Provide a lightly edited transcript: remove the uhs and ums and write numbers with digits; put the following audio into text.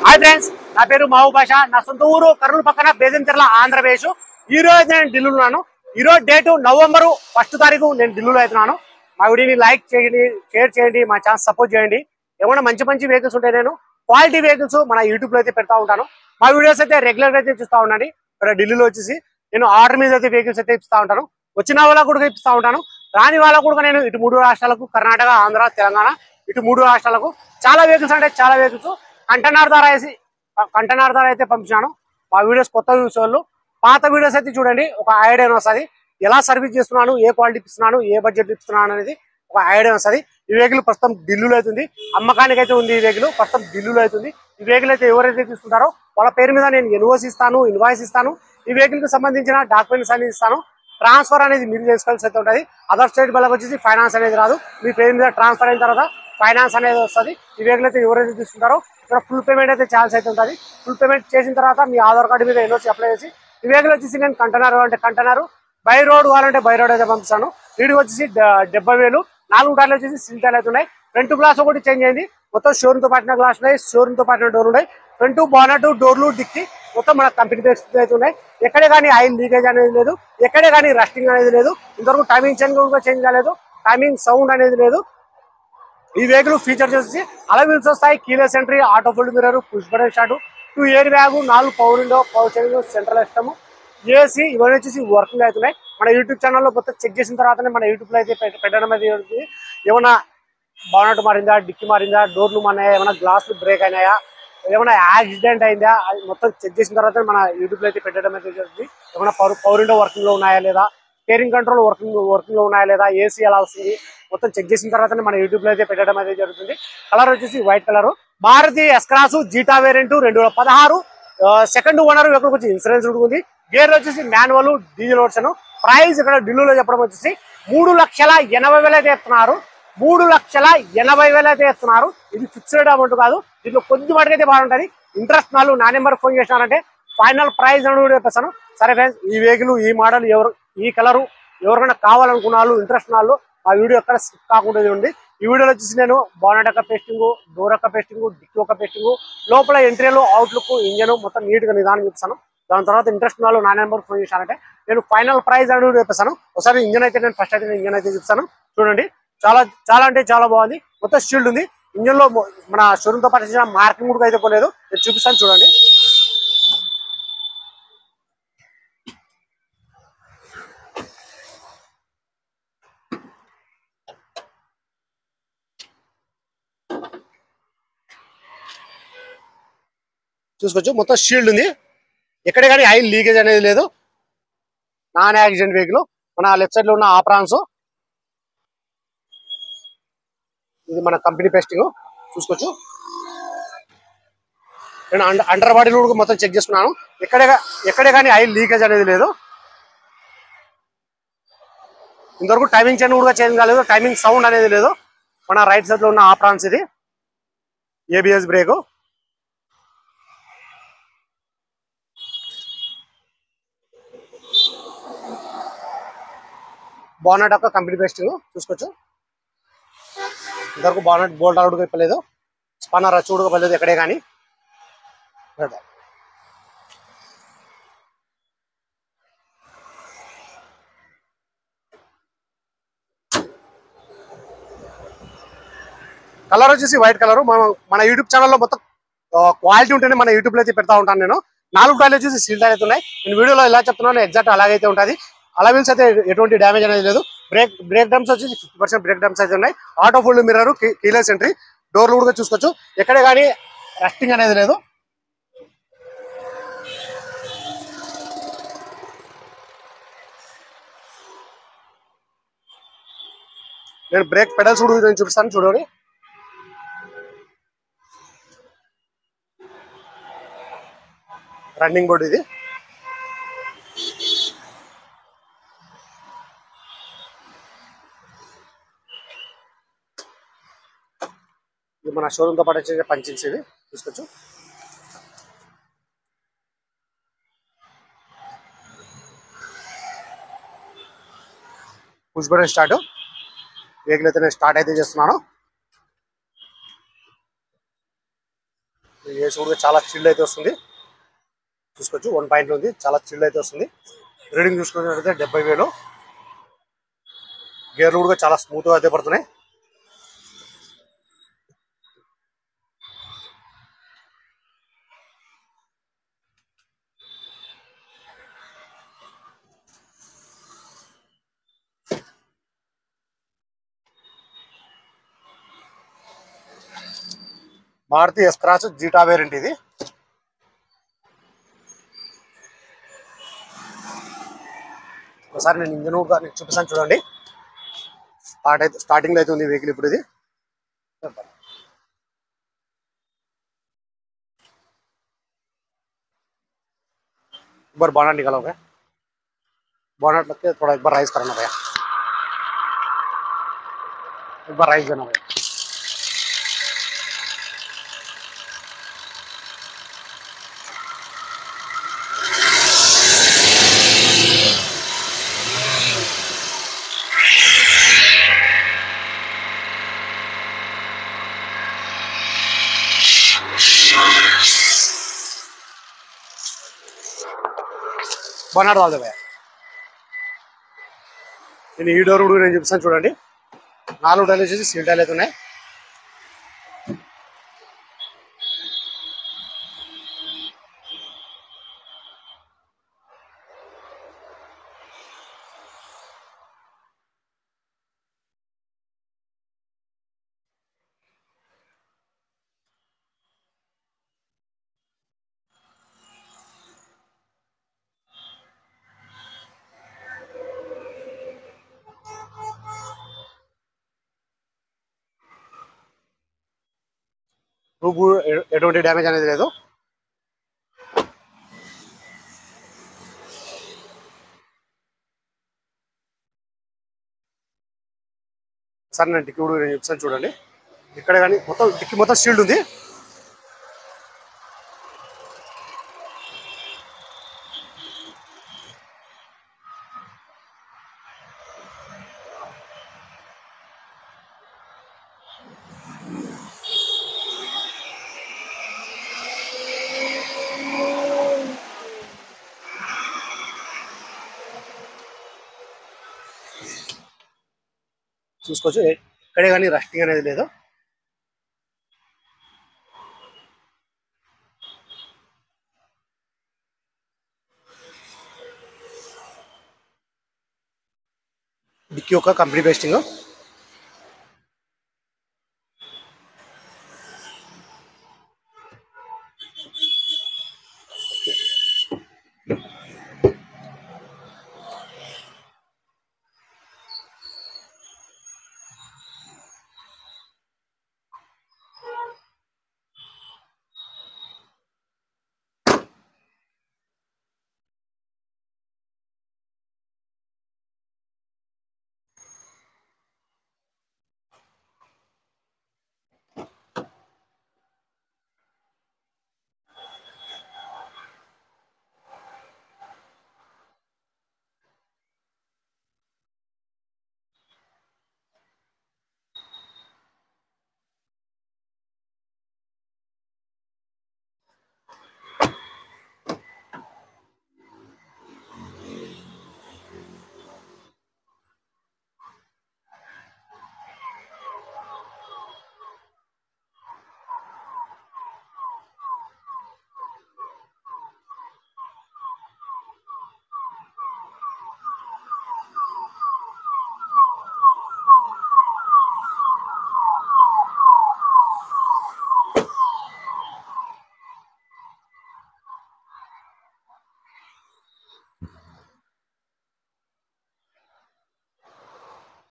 Hi friends, నా పేరు మహబూబ్ బాషా. నా సొంత ఊరు కర్నూలు పక్కన బేదంచెర్ల, ఆంధ్రప్రదేశ్. ఈ రోజు నేను ఢిల్లీలో ఉన్నాను. ఈ రోజు డేటు నవంబర్ 1 తారీఖు నేను ఢిల్లీలో అవుతున్నాను. మా వీడియోని లైక్ చేయండి, షేర్ చేయండి, మా ఛానల్ సపోర్ట్ చేయండి. ఏమైనా మంచి మంచి వెహికల్స్ ఉంటాయి, నేను క్వాలిటీ వెహికల్స్ మన యూట్యూబ్ లో అయితే పెడతా ఉంటాను. మా వీడియోస్ అయితే రెగ్యులర్ గా అయితే చూస్తూ ఉండండి. ఇక్కడ ఢిల్లీలో వచ్చేసి నేను ఆర్డర్ మీద అయితే వెహికల్స్ అయితే ఇస్తా ఉంటాను. వచ్చిన వాళ్ళకు కూడా ఇప్పిస్తా ఉంటాను, రాని వాళ్ళకు కూడా నేను ఇటు 3 రాష్ట్రాలకు, కర్ణాటక, ఆంధ్ర, తెలంగాణ, ఇటు 3 రాష్ట్రాలకు చాలా వెహికల్స్ అంటే చాలా వెహికల్స్ కంటైనర్ ద్వారా అయితే పంపించాను. మా వీడియోస్ కొత్త వ్యూస్ వాళ్ళు పాత వీడియోస్ అయితే చూడండి, ఒక ఐడియా వస్తుంది. ఎలా సర్వీస్ చేస్తున్నాను, ఏ క్వాలిటీ ఇస్తున్నాను, ఏ బడ్జెట్ ఇస్తున్నాను అనేది ఒక ఐడియా వస్తుంది. ఈ వెహికల్ ప్రస్తుతం ఢిల్లీలో అవుతుంది, అమ్మకానికి అయితే ఉంది. ఈ వెహికల్ ప్రస్తుతం ఢిల్లీలో అవుతుంది. ఈ వెహికల్ అయితే ఎవరైతే తీసుకుంటారో వాళ్ళ పేరు మీద నేను ఇన్వాయిస్ ఇస్తాను. ఈ వెహికల్ కి సంబంధించిన డాక్యుమెంట్స్ అనేది ఇస్తాను. ట్రాన్స్ఫర్ అనేది మీరు చేసుకోవాల్సి అయితే ఉంటుంది. అదర్ స్టేట్ వాళ్ళకి వచ్చేసి ఫైనాన్స్ అనేది రాదు. మీ పేరు మీద ట్రాన్స్ఫర్ అయిన తర్వాత ఫైనాన్స్ అనేది వస్తుంది. ఈ వెహికల్ అయితే ఎవరైతే తీసుకుంటారో ఇక్కడ ఫుల్ పేమెంట్ అయితే ఛాన్స్ అయితే ఉంటుంది. ఫుల్ పేమెంట్ చేసిన తర్వాత మీ ఆధార్ కార్డు మీద ఎన్ఓసి అప్లై చేసి ఈ వెహికల్ వచ్చేసి నేను కంటైనర్ బై రోడ్ కావాలంటే బై రోడ్ అయితే పంపిస్తాను. వీడికి వచ్చేసి 70,000. 4 టైర్లు వచ్చేసి సిల్ టైర్లు అయితే ఉన్నాయి. ఫ్రంట్ గ్లాస్ ఒకటి చేంజ్ అయింది. మొత్తం షోరూమ్ తో పాటిన గ్లాస్ ఉన్నాయి, షోరూమ్ తో పాటిన డోర్లు ఉన్నాయి. ఫ్రంట్ బానట్, డోర్లు, డిక్కి మొత్తం మన కంపెనీ బేస్డ్ అయితే ఉన్నాయి. ఎక్కడే కానీ ఆయిల్ లీకేజ్ అనేది లేదు, ఎక్కడే కానీ రస్టింగ్ అనేది లేదు. ఇంతవరకు టైమింగ్ చేంజ్ కాలేదు, టైమింగ్ సౌండ్ అనేది లేదు. ఈ వెహికల్ ఫీచర్స్ వచ్చేసి అలవిల్స్ వస్తాయి, keyless entry, auto fold mirror, push button start, 2 air bag, 4 power window, power steering, central system, AC ఇవన్నీ వచ్చేసి వర్కింగ్ అవుతున్నాయి. మన యూట్యూబ్ ఛానల్లో మొత్తం చెక్ చేసిన తర్వాతనే మన యూట్యూబ్ లో అయితే పెట్టడం అనేది జరుగుతుంది. ఏమైనా బానట్ మారిందా, డిక్కి మారిందా, డోర్లు మారినాయా, ఏమైనా గ్లాసులు బ్రేక్ అయినాయా, ఏమైనా యాక్సిడెంట్ అయిందా, అది మొత్తం చెక్ చేసిన తర్వాత మన యూట్యూబ్ లో అయితే పెట్టడం అయితే జరుగుతుంది. ఏమైనా పవర్ విండో వర్కింగ్ లో ఉన్నాయా లేదా, స్టీరింగ్ కంట్రోల్ వర్కింగ్ లో ఉన్నాయా లేదా, ఏసీ ఎలా వస్తుంది మొత్తం చెక్ చేసిన తర్వాత మన యూట్యూబ్ లో అయితే పెట్టడం అయితే జరుగుతుంది. కలర్ వచ్చేసి white colour. Maruti S Cross Zeta variant 2016 second owner vehicle వచ్చి ఇన్సూరెన్స్ ఉంది. గేర్ వచ్చేసి మాన్యువల్, డీజిల్ వర్షన్. ప్రైస్ ఇక్కడ ఢిల్లీలో చెప్పడం వచ్చేసి 3,80,000 అయితే ఇస్తున్నారు. 3,80,000 అయితే ఇస్తున్నారు. ఇది ఫిక్స్డ్ అమౌంట్ కాదు, దీంట్లో కొద్ది మటుకైతే బాగుంటుంది. ఇంట్రెస్ట్ నాలుగు నా నెంబర్ ఫోన్ చేసినారంటే ఫైనల్ ప్రైస్ అని కూడా చెప్పేస్తాను. సరే ఫ్రెండ్స్, ఈ వెహికల్, ఈ మోడల్, ఈ కలరు ఎవరికైనా కావాలనుకున్న వాళ్ళు, ఇంట్రెస్ట్ వాళ్ళు ఆ వీడియో ఎక్కడ స్కిప్ కాకుండా ఉంది. ఈ వీడియోలో వచ్చేసి నేను బానెట్ యొక్క పేస్టింగ్, డోర్ యొక్క పేస్టింగ్, డిక్కీ యొక్క పేస్టింగ్, లోపల ఎంట్రీలు, అవుట్లుక్, ఇంజన్ మొత్తం నీట్ గా నిదానం చూపిస్తాను. దాని తర్వాత ఇంట్రెస్ట్ వాళ్ళు నా నెంబర్ ఫోన్ చేశానంటే నేను ఫైనల్ ప్రైస్ అని చెప్పేస్తాను. ఒకసారి ఇంజన్ అయితే నేను ఫస్ట్ అయితే ఇంజన్ అయితే చూపిస్తాను. చూడండి, చాలా చాలా అంటే చాలా బాగుంది. మొత్తం షీల్డ్ ఉంది. ఇంజన్ లో మన షోరూమ్ తో పాటు మార్కింగ్ కూడా అయితే పోలేదు. నేను చూపిస్తాను, చూడండి. చూసుకోవచ్చు, మొత్తం షీల్డ్ ఉంది. ఎక్కడే కానీ ఆయిల్ లీకేజ్ అనేది లేదు. Non accident vehicle. మన లెఫ్ట్ సైడ్ లో ఉన్న ఆప్రాన్స్, ఇది మన కంపెనీ పేస్టింగ్ చూసుకోవచ్చు. నేను అండర్ బాడీలో కూడా మొత్తం చెక్ చేసుకున్నాను. ఎక్కడే కానీ ఆయిల్ లీకేజ్ అనేది లేదు. ఇంతవరకు టైమింగ్ చైన్ కూడా చేంజ్ కాలేదు, టైమింగ్ సౌండ్ అనేది లేదు. మన రైట్ సైడ్ లో ఉన్న ఆప్రాన్స్, ఇది ఏబిఎస్ బ్రేక్. బానెట్ యొక్క కంపెనీ పేస్టింగ్ చూసుకోవచ్చు. ఇంతవరకు బానెట్ బోల్ట్ అవుట్ చెప్పలేదు, స్పన్నర్ చూడకపోలేదు ఎక్కడే కానీ. కలర్ వచ్చేసి వైట్ కలర్. మన యూట్యూబ్ ఛానల్లో మొత్తం క్వాలిటీ ఉంటేనే మన యూట్యూబ్ లో అయితే పెడతా ఉంటాను నేను. 4 టైర్లు వచ్చేసి సీల్ టైర్ అయితే ఉన్నాయి. నేను వీడియోలో ఎలా చెప్తున్నాను ఎగ్జాక్ట్ అలాగైతే ఉంటుంది. అలవిల్స్ అయితే ఎటువంటి డ్యామేజ్ అనేది లేదు. బ్రేక్ డ్రమ్స్ వచ్చేసి 50% బ్రేక్ డ్రమ్స్ అయితే ఉన్నాయి. Auto fold mirror, keyless entry, డోర్లు కూడా చూసుకోవచ్చు. ఎక్కడే కానీ రస్టింగ్ అనేది లేదు. నేను బ్రేక్ పెడల్స్ కూడా నేను చూపిస్తాను, చూడండి. రన్నింగ్ బోర్డు ఇది. ఇది మన షోరూమ్ తో పాటు వచ్చే పంచింగ్స్ ఇది చూసుకోవచ్చు. Push button start. వెహికల్ అయితే నేను స్టార్ట్ అయితే చేస్తున్నాను. ఏసీ కూడా చాలా చిల్డ్ అయితే వస్తుంది. చూసుకోవచ్చు 1 పాయింట్ ఉంది, చాలా చిల్డ్ అయితే వస్తుంది. రీడింగ్ చూసుకున్నట్లయితే 70,000. గేర్లు కూడా చాలా స్మూత్ గా అయితే పడుతున్నాయి. మారుతి ఎస్-క్రాస్ జీటా వేరియంట్ ఇది. ఒకసారి నేను ఇంజన్ కూడా నీకు చూపిస్తాను చూడండి. స్టార్టింగ్ లో అయితే ఉంది వెహికల్ ఇప్పుడు ఇది. एक बार बोनट निकालो भैया, बोनट लग के थोड़ा एक बार राइज करना भैया, एक बार राइज करना भैया. बोनट डाल दे भैया. నేను ఈ డోర్ కూడా నేను చూపిస్తాను చూడండి. 4 టైర్లు వచ్చేసి సీల్ టైర్లు అయితే ఉన్నాయి. రూఫ్ ఎటువంటి డ్యామేజ్ అనేది లేదు. సార్ నేను డిక్కీ కూడా నేను చెప్తాను చూడండి. ఇక్కడ కానీ మొత్తం డిక్కీ మొత్తం షీల్డ్ ఉంది. చూసుకోవచ్చు ఇక్కడే కానీ రస్టింగ్ అనేది లేదు. డిక్కీ యొక్క కంపెనీ పేస్టింగ్.